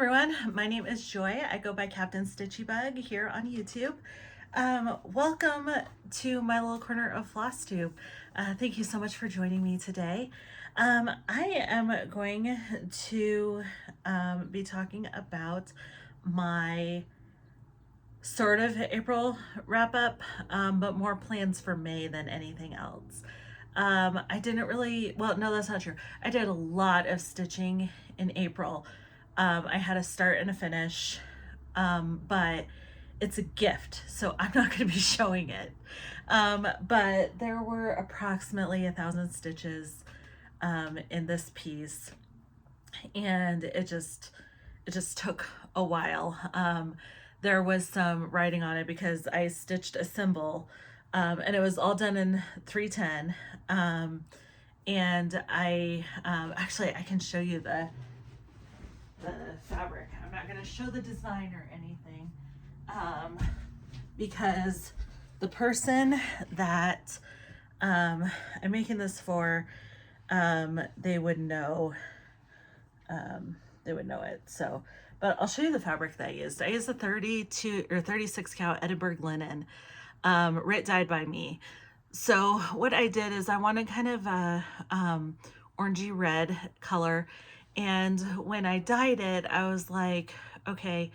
everyone, my name is Joy. I go by Captain Stitchybug here on YouTube. Welcome to my little corner of Flosstube. Thank you so much for joining me today. I am going to be talking about my sort of April wrap up, but more plans for May than anything else. I didn't really, well, no, that's not true. I did a lot of stitching in April. I had a start and a finish, but it's a gift, so I'm not going to be showing it. But there were approximately 1,000 stitches in this piece, and it just took a while. There was some writing on it because I stitched a symbol, and it was all done in 310. And I actually I can show you the fabric. I'm not going to show the design or anything, because the person that I'm making this for, they would know it. So, but I'll show you the fabric that I used. I used a 32 or 36 count Edinburgh linen, writ dyed by me. So what I did is I wanted kind of a orangey red color, and when I dyed it, I was like, okay,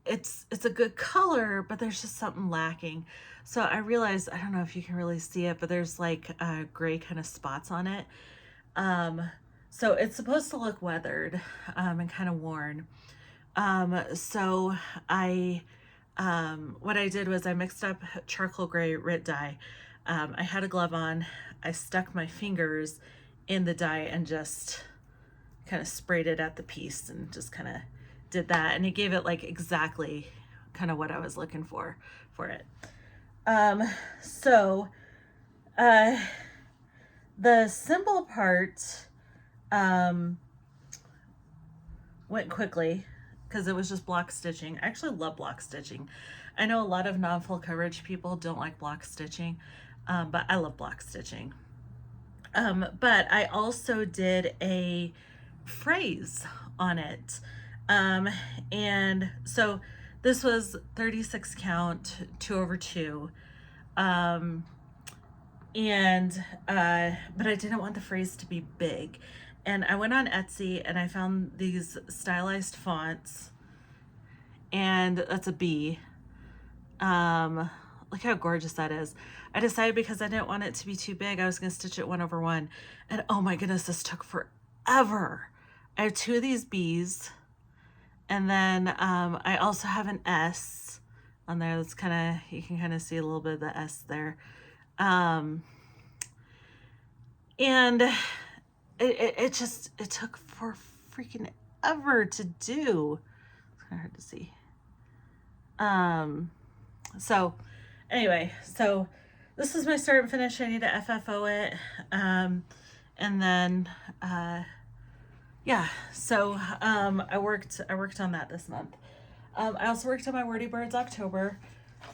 it's a good color, but there's just something lacking. So I realized, I don't know if you can really see it, but there's like gray kind of spots on it. So it's supposed to look weathered and kind of worn. So what I did was I mixed up charcoal gray writ dye. I had a glove on. I stuck my fingers in the dye and just kind of sprayed it at the piece and just kind of did that. And it gave it like exactly kind of what I was looking for it. So the symbol part went quickly because it was just block stitching. I actually love block stitching. I know a lot of non-full coverage people don't like block stitching, but I love block stitching. But I also did a phrase on it. And so this was 36 count, 2/2. But I didn't want the phrase to be big. And I went on Etsy and I found these stylized fonts, and that's a B. Look how gorgeous that is. I decided because I didn't want it to be too big, I was going to stitch it 1/1. And oh my goodness, this took forever. I have 2 of these B's. And then I also have an S on there. That's kind of, you can kind of see a little bit of the S there. And it took for freaking ever to do. It's kind of hard to see. So anyway, so this is my start and finish. I need to FFO it. And then, yeah, so I worked on that this month. I also worked on my Wordy Birds October.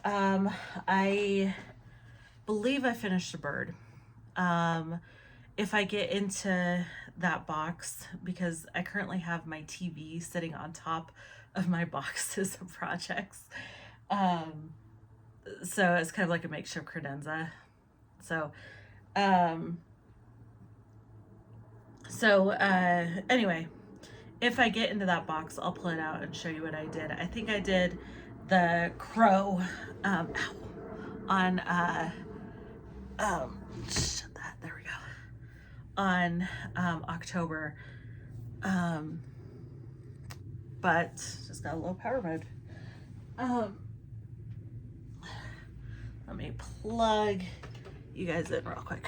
I believe I finished a bird. If I get into that box, because I currently have my TV sitting on top of my boxes of projects. So it's kind of like a makeshift credenza. So, anyway, if I get into that box, I'll pull it out and show you what I did. I think I did the crow on there we go, on October, but just got a little power mode. Let me plug you guys in real quick.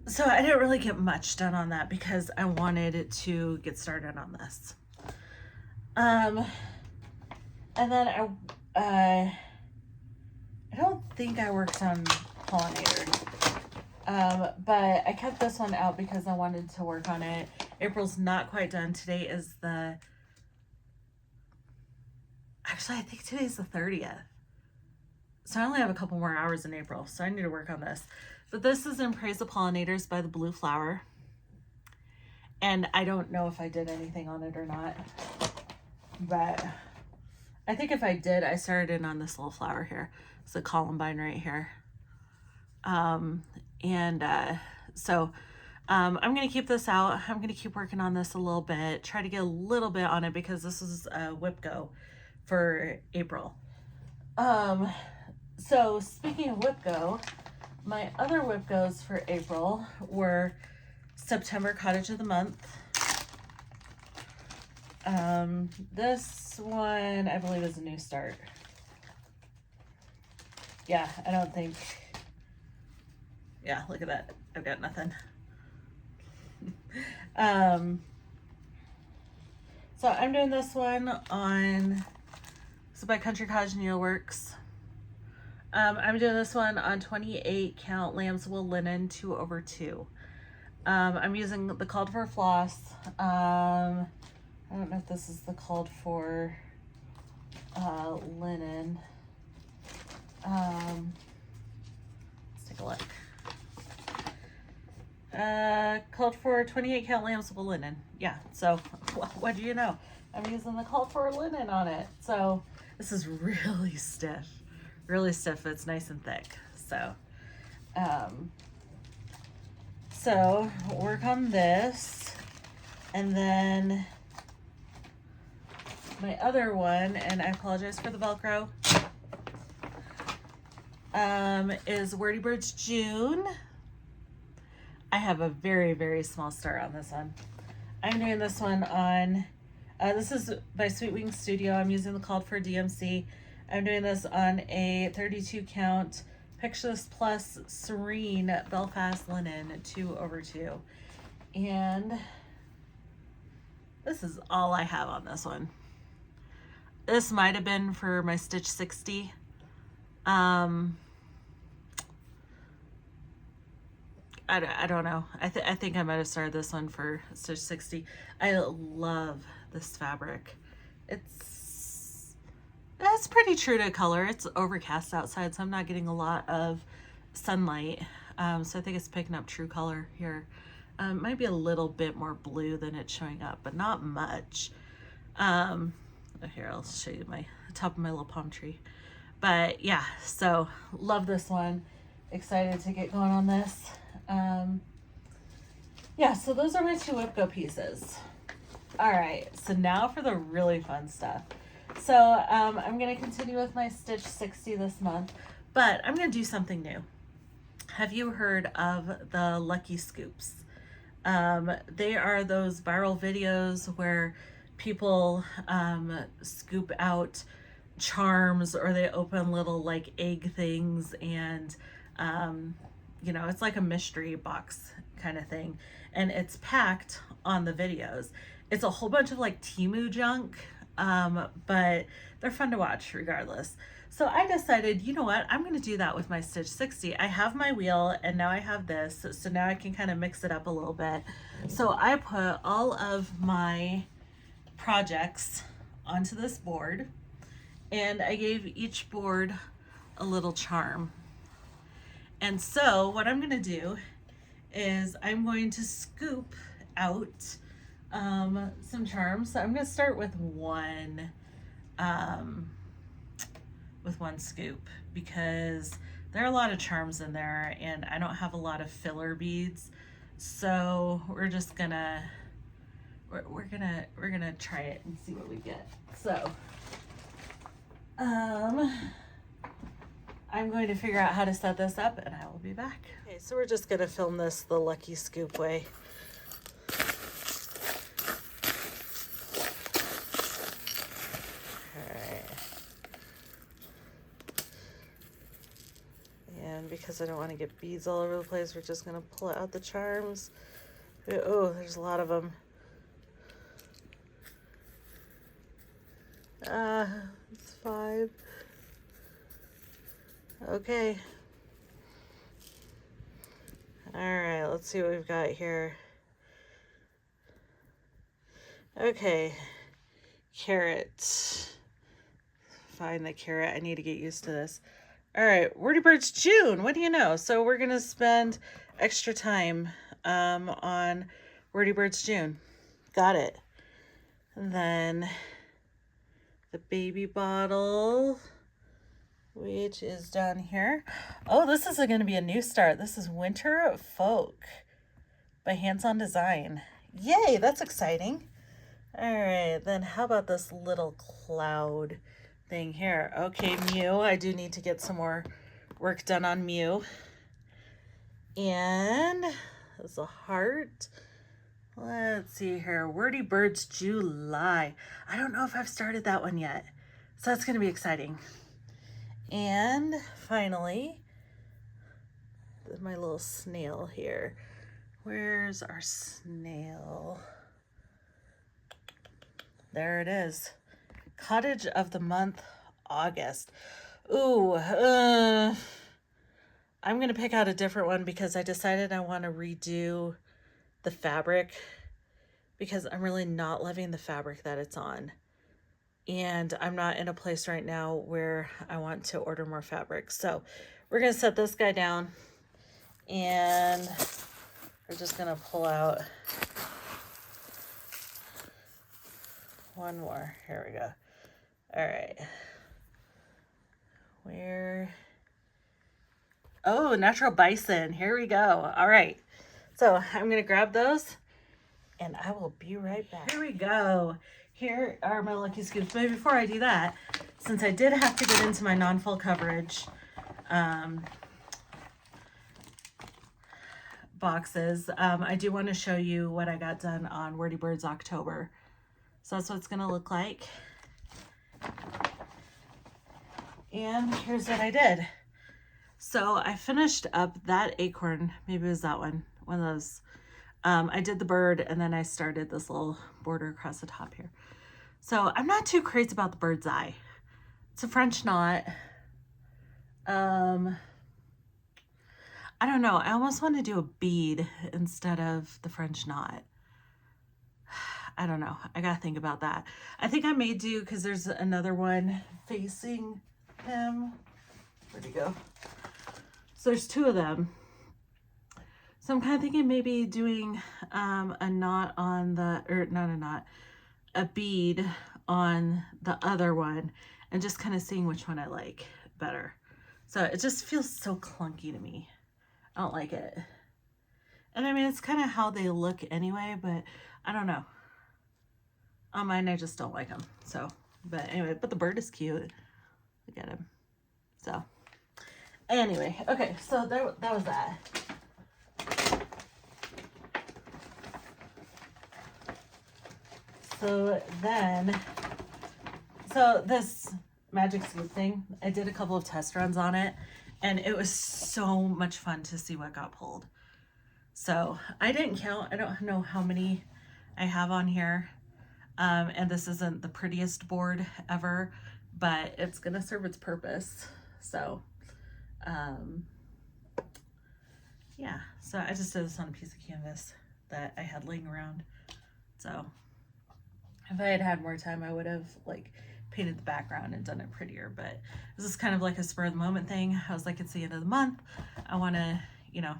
So I didn't really get much done on that because I wanted to get started on this. And then I don't think I worked on pollinator, but I kept this one out because I wanted to work on it. April's not quite done. Today is actually I think today's the 30th. So I only have a couple more hours in April, so I need to work on this. But this is in Praise the Pollinators by the Blue Flower. And I don't know if I did anything on it or not. But I think if I did, I started in on this little flower here. It's a columbine right here. I'm going to keep this out. I'm going to keep working on this a little bit, try to get a little bit on it because this is a whip go for April. So speaking of whip go, my other whip goes for April were September Cottage of the Month. This one I believe is a new start. Yeah, I don't think, yeah, look at that. I've got nothing. So I'm doing this one on, so by Country Cottage Needleworks. I'm doing this one on 28 count lamb's wool linen 2/2. I'm using the called for floss. I don't know if this is the called for linen. Let's take a look. Called for 28 count lamb's wool linen. Yeah, so what do you know? I'm using the called for linen on it. So this is really stiff. Really stiff. It's nice and thick. So work on this, and then my other one, and I apologize for the Velcro, is Wordy Birds June. I have a very, very small start on this one. I'm doing this one on, this is by Sweet Wing Studio. I'm using the called for DMC. I'm doing this on a 32 count Pictures Plus Serene Belfast linen 2/2. And this is all I have on this one. This might have been for my Stitch 60. I don't know. I think I might have started this one for Stitch 60. I love this fabric. It's pretty true to color. It's overcast outside, so I'm not getting a lot of sunlight. So I think it's picking up true color here. It might be a little bit more blue than it's showing up, but not much. Here, I'll show you my top of my little palm tree. But yeah, so love this one. Excited to get going on this. Yeah, so those are my two whip go pieces. All right, so now for the really fun stuff. So I'm going to continue with my Stitch 60 this month, but I'm going to do something new. Have you heard of the Lucky Scoops? They are those viral videos where people scoop out charms, or they open little like egg things, and you know, it's like a mystery box kind of thing, and it's packed on the videos. It's a whole bunch of like Temu junk, but they're fun to watch regardless. So I decided, you know what, I'm going to do that with my Stitch 60. I have my wheel, and now I have this, so now I can kind of mix it up a little bit. So I put all of my projects onto this board, and I gave each board a little charm. And so what I'm going to do is I'm going to scoop out some charms. So I'm going to start with one scoop, because there are a lot of charms in there and I don't have a lot of filler beads. So we're just gonna we're gonna try it and see what we get. So I'm going to figure out how to set this up, and I will be back. Okay, so we're just gonna film this the Lucky Scoop way. And because I don't want to get beads all over the place, we're just gonna pull out the charms. Oh, there's a lot of them. It's 5. Okay. All right, let's see what we've got here. Okay, carrot. Find the carrot. I need to get used to this. All right, Wordy Birds June. What do you know? So we're gonna spend extra time on Wordy Birds June. Got it. And then the baby bottle, which is down here. Oh, this is going to be a new start. This is Winter Folk by Hands On Design. Yay, that's exciting. All right, then how about this little cloud thing here? Okay, Mew, I do need to get some more work done on Mew. And there's a heart. Let's see here. Wordy Birds July. I don't know if I've started that one yet. So that's going to be exciting. And finally, my little snail here. Where's our snail? There it is. Cottage of the month, August. Ooh, I'm going to pick out a different one because I decided I want to redo the fabric because I'm really not loving the fabric that it's on. And I'm not in a place right now where I want to order more fabric. So we're going to set this guy down and we're just going to pull out one more. Here we go. All right. Where? Oh, natural bison. Here we go. All right. So I'm going to grab those and I will be right back. Here we go. Here are my Lucky Scoops. But before I do that, since I did have to get into my non-full coverage boxes, I do want to show you what I got done on Wordy Birds October. So that's what it's going to look like. And here's what I did. So I finished up that acorn. Maybe it was that one of those. I did the bird and then I started this little border across the top here. So I'm not too crazy about the bird's eye. It's a French knot. I don't know. I almost want to do a bead instead of the French knot. I don't know. I got to think about that. I think I may do, because there's another one facing him. Where'd he go? So there's two of them. So I'm kind of thinking maybe doing a knot on the, or not a knot, a bead on the other one and just kind of seeing which one I like better. So it just feels so clunky to me. I don't like it. And I mean, it's kind of how they look anyway, but I don't know. On mine, I just don't like them. So, but anyway, but the bird is cute. Look at him. So, anyway, okay, so that was that. So then, so this Magic Scoop thing, I did a couple of test runs on it, and it was so much fun to see what got pulled. So I didn't count. I don't know how many I have on here. And this isn't the prettiest board ever, but it's going to serve its purpose. So, yeah, so I just did this on a piece of canvas that I had laying around. So if I had had more time, I would have like painted the background and done it prettier, but this is kind of like a spur of the moment thing. I was like, it's the end of the month. I want to, you know,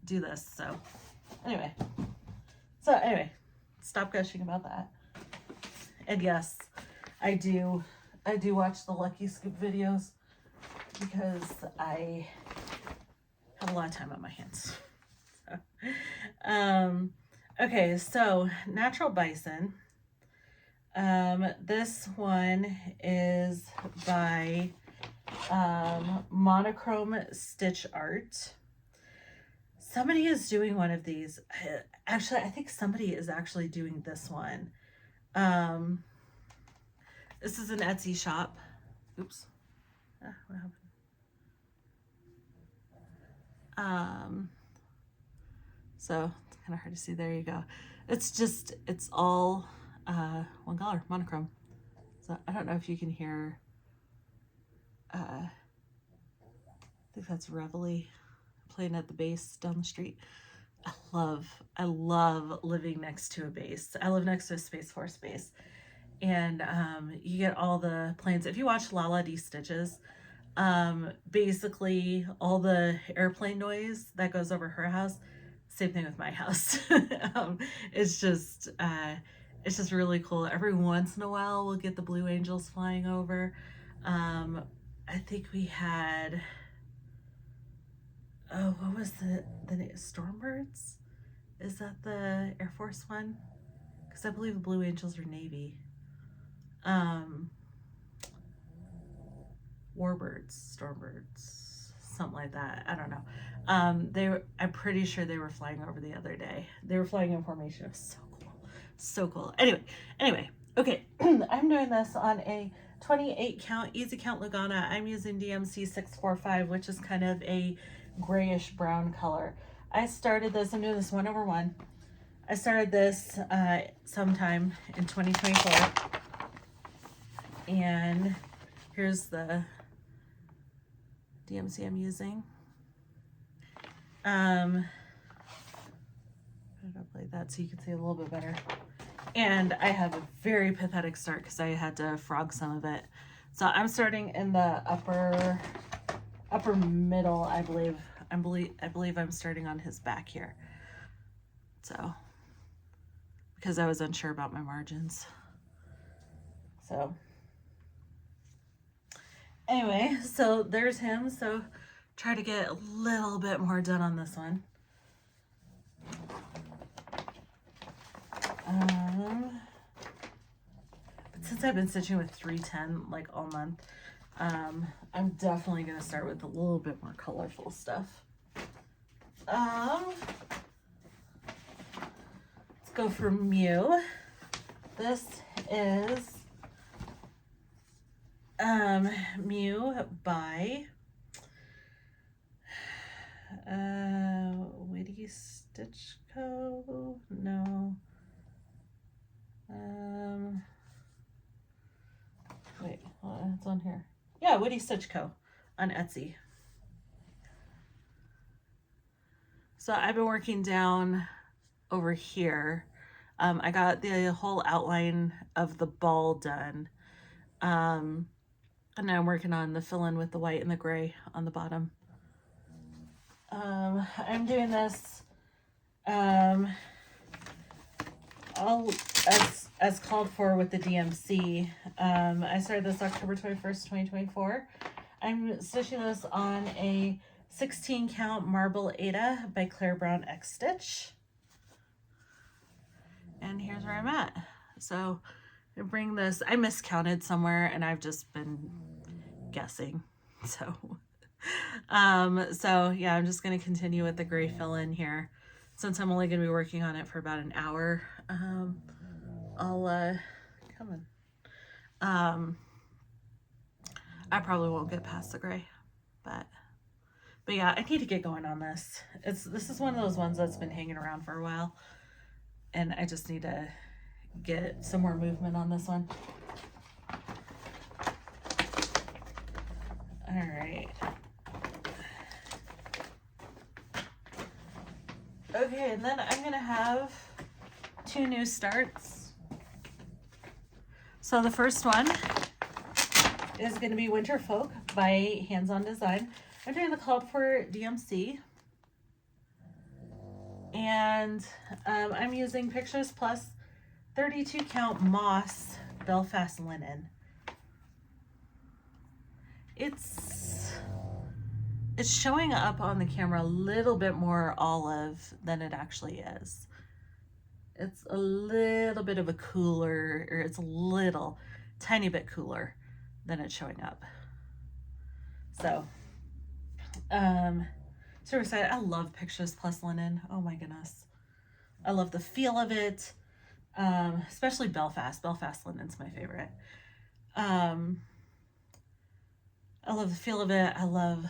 do this. So anyway, stop gushing about that. And yes, I do watch the Lucky Scoop videos because I have a lot of time on my hands. So, okay, so Natural Bison. This one is by Monochrome Stitch Art. Somebody is doing one of these. Actually, I think somebody is actually doing this one. This is an Etsy shop. Oops. What happened? So it's kind of hard to see. There you go. It's all one color, monochrome. So I don't know if you can hear, I think that's Reveille playing at the base down the street. I love living next to a base. I live next to a Space Force base. And you get all the planes. If you watch La La Dee Stitches, Basically all the airplane noise that goes over her house, same thing with my house. um, it's just it's just really cool. Every once in a while we'll get the blue angels flying over. um, I think we had, oh, what was the name? Stormbirds, is that the Air Force one? Because I believe the blue angels are Navy. um, Warbirds, Stormbirds, something like that. I don't know. I'm pretty sure they were flying over the other day. They were flying in formation. It was so cool, so cool. Anyway, okay. I'm doing this on a 28 count easy count Lagana. I'm using DMC 645, which is kind of a grayish brown color. I started this. I'm doing this 1/1. I started this sometime in 2024, and here's the DMC I'm using. I'm gonna play that so you can see a little bit better. And I have a very pathetic start because I had to frog some of it. So I'm starting in the upper middle, I believe. I believe I'm starting on his back here. So, because I was unsure about my margins. So anyway, so there's him. So try to get a little bit more done on this one. But since I've been stitching with 310 like all month, I'm definitely gonna start with a little bit more colorful stuff. Let's go for Mew. This is Mew by Witty Stitch Co. No. Wait, it's on here. Yeah, Witty Stitch Co. on Etsy. So I've been working down over here. I got the whole outline of the ball done. And now I'm working on the fill-in with the white and the gray on the bottom. I'm doing this all as called for with the DMC. I started this October 21st, 2024. I'm stitching this on a 16 count Marble Ada by Claire Brown X Stitch. And here's where I'm at. So I bring this, I miscounted somewhere and I've just been guessing. So yeah, I'm just going to continue with the gray fill in here. Since I'm only going to be working on it for about an hour, I'll come on. I probably won't get past the gray, but yeah, I need to get going on this. This is one of those ones that's been hanging around for a while, and I just need to get some more movement on this one. All right. Okay, and then I'm gonna have 2 new starts. So the first one is gonna be Winter Folk by Hands On Design. I'm doing the called for DMC. And I'm using Pictures Plus 32 count Moss Belfast linen. It's showing up on the camera a little bit more olive than it actually is. It's a little bit of a cooler, or it's a little tiny bit cooler than it's showing up. So super excited. I love Pictures Plus linen. Oh my goodness, I love the feel of it. Especially Belfast linen's my favorite. I love the feel of it. I love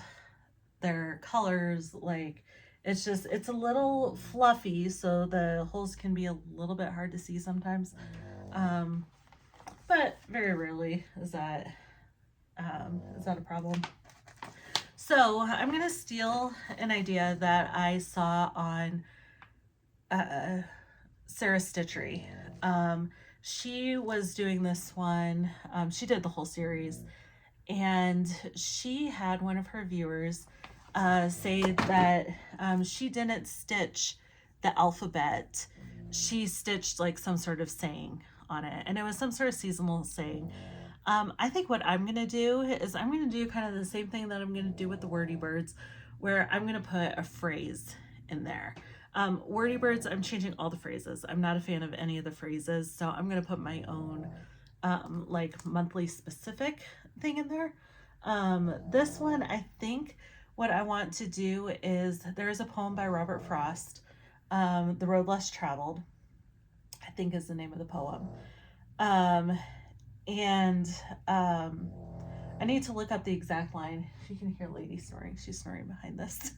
their colors. Like, it's a little fluffy, so the holes can be a little bit hard to see sometimes, but very rarely is that a problem. So I'm gonna steal an idea that I saw on Sarah Stitchery. She was doing this one. She did the whole series, and she had one of her viewers say that she didn't stitch the alphabet. She stitched like some sort of saying on it, and it was some sort of seasonal saying. I think what I'm going to do is I'm going to do kind of the same thing that I'm going to do with the Wordy Birds, where I'm going to put a phrase in there. Wordy Birds, I'm changing all the phrases. I'm not a fan of any of the phrases, so I'm going to put my own like monthly specific thing in there. This one, I think what I want to do is there's a poem by Robert Frost, The Road Less Traveled, I think is the name of the poem. And I need to look up the exact line. You can hear Lady snoring. She's snoring behind this.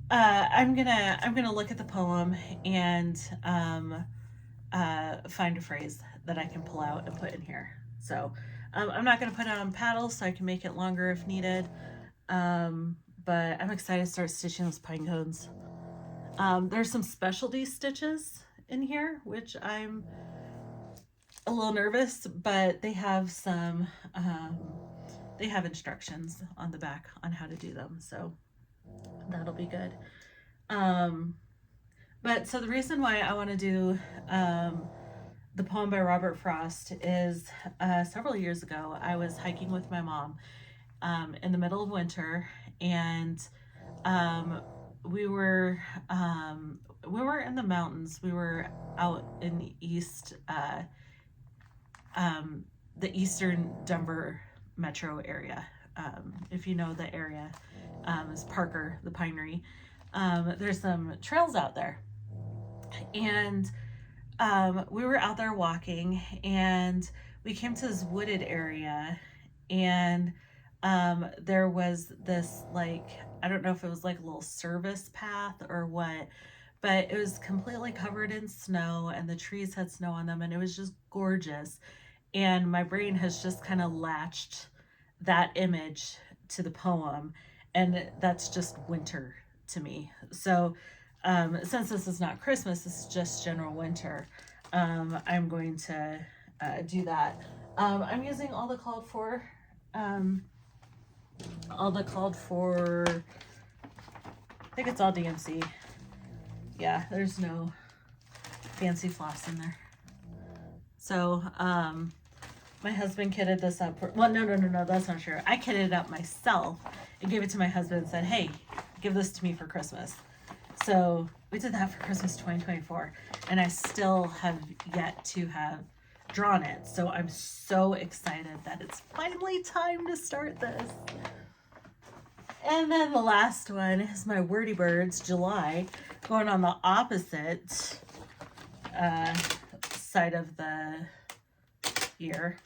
I'm gonna look at the poem and find a phrase that I can pull out and put in here. So I'm not gonna put it on paddles so I can make it longer if needed. But I'm excited to start stitching those pine cones. There's some specialty stitches in here, which I'm a little nervous, but they have some, they have instructions on the back on how to do them. So that'll be good. But so the reason why I want to do the poem by Robert Frost is several years ago, I was hiking with my mom in the middle of winter, and we were in the mountains. We were out in the eastern Denver metro area. If you know the area, is Parker, the Pinery. There's some trails out there, and we were out there walking, and we came to this wooded area, and there was this, like, I don't know if it was like a little service path or what, but it was completely covered in snow, and the trees had snow on them, and it was just gorgeous. And my brain has just kind of latched that image to the poem, and that's just winter to me. So since this is not Christmas, this is just general winter, I'm going to do that. I'm using all the called for I think it's all DMC. Yeah, there's no fancy floss in there. So my husband kitted this up well, no, that's not true. I kitted it up myself and gave it to my husband and said, hey, give this to me for Christmas. So we did that for Christmas 2024, and I still have yet to have drawn it. So I'm so excited that it's finally time to start this. And then the last one is my Wordy Birds July, going on the opposite side of the year.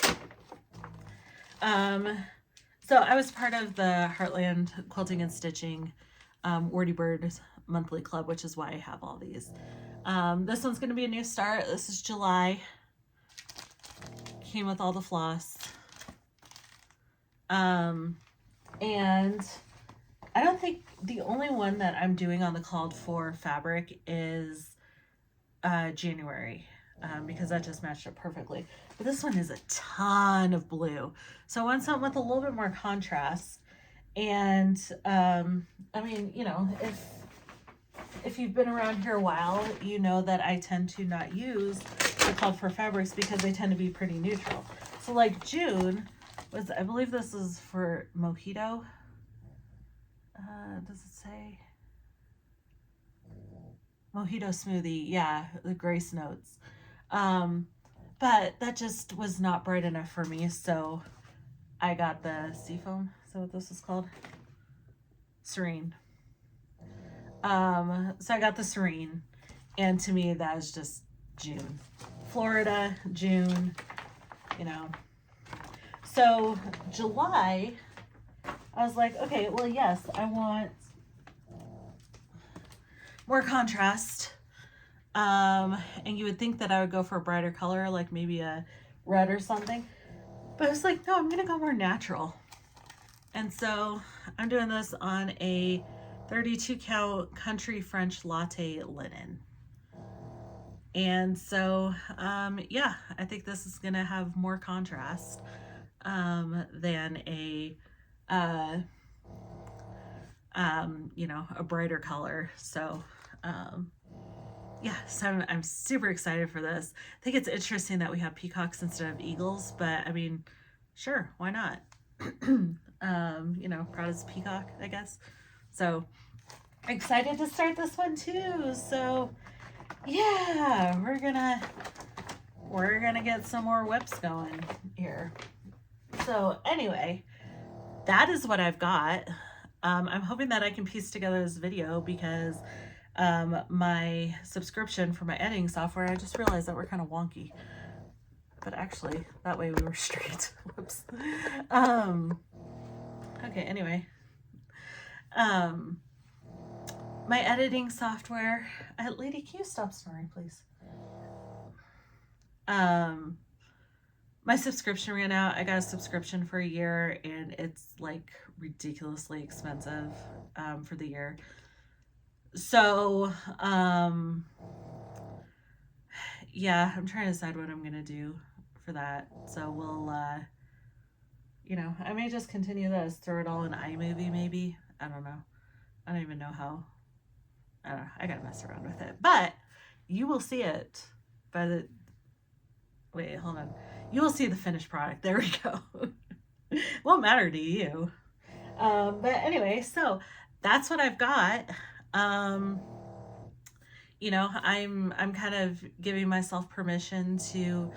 So I was part of the Heartland Quilting and Stitching Wordy Bird monthly club, which is why I have all these. This one's going to be a new start. This is July. Came with all the floss. And I don't think the only one that I'm doing on the called for fabric is January, because that just matched up perfectly. But this one is a ton of blue. So I want something with a little bit more contrast. And I mean, you know, if you've been around here a while, you know that I tend to not use the called for fabrics because they tend to be pretty neutral. So like June was, I believe this is for Mojito. Does it say? Mojito smoothie, yeah, the Grace Notes. But that just was not bright enough for me, so I got the Seafoam. Is that what this is called? Serene. So I got the Serene, and to me that was just June. Florida, June, you know. So July, I was like, okay, well, yes, I want more contrast. And you would think that I would go for a brighter color, like maybe a red or something. But I was like, no, I'm going to go more natural. And so I'm doing this on a 32 count country French latte linen. And so, yeah, I think this is going to have more contrast than uh, a brighter color. So, yeah, so I'm super excited for this. I think it's interesting that we have peacocks instead of eagles, but I mean, sure, why not? Proud as a peacock, I guess. So excited to start this one too. So yeah, we're gonna get some more whips going here. So anyway, that is what I've got. I'm hoping that I can piece together this video because my subscription for my editing software, I just realized that we're kind of wonky. But actually, that way we were straight. Whoops. Okay, anyway. My editing software. Lady, can you stop snoring, please? My subscription ran out. I got a subscription for a year, and it's like ridiculously expensive for the year. So, yeah, I'm trying to decide what I'm gonna do for that. So we'll, I may just continue this, throw it all in iMovie, maybe. I don't know. I don't even know how. I don't know. I gotta mess around with it, but you will see it by the. Wait, hold on. You will see the finished product. There we go. Won't matter to you. But anyway, so that's what I've got. I'm kind of giving myself permission to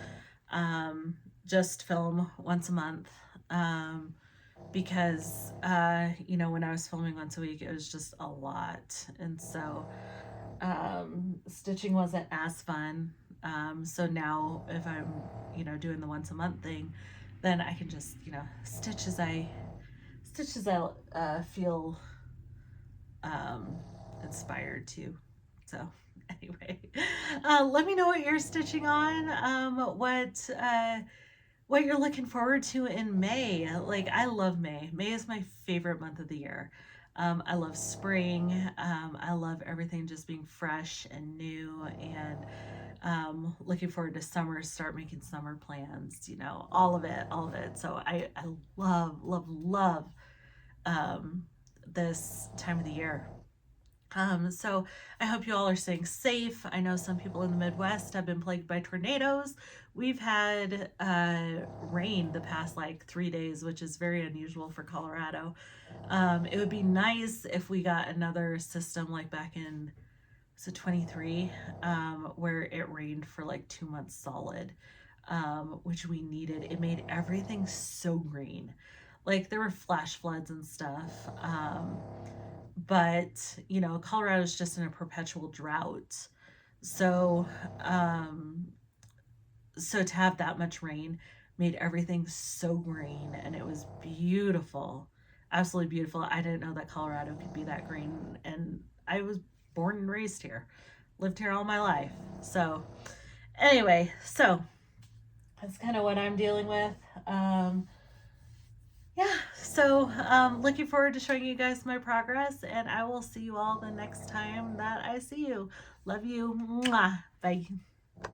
just film once a month because when I was filming once a week, it was just a lot, and so stitching wasn't as fun. So now if I'm doing the once a month thing, then I can just stitch as I feel inspired to. So anyway, let me know what you're stitching on, what you're looking forward to in May. Like, I love May. May is my favorite month of the year. I love spring. I love everything just being fresh and new, and looking forward to summer, start making summer plans, all of it. So I love, love, love this time of the year. So I hope you all are staying safe. I know some people in the Midwest have been plagued by tornadoes. We've had rain the past like 3 days, which is very unusual for Colorado. It would be nice if we got another system like back in, was it 23, where it rained for like 2 months solid, which we needed. It made everything so green. Like, there were flash floods and stuff. But Colorado's just in a perpetual drought. So to have that much rain made everything so green, and it was beautiful, absolutely beautiful. I didn't know that Colorado could be that green, and I was born and raised here, lived here all my life. So anyway, so that's kind of what I'm dealing with. Yeah, so looking forward to showing you guys my progress, and I will see you all the next time that I see you. Love you. Mwah. Bye.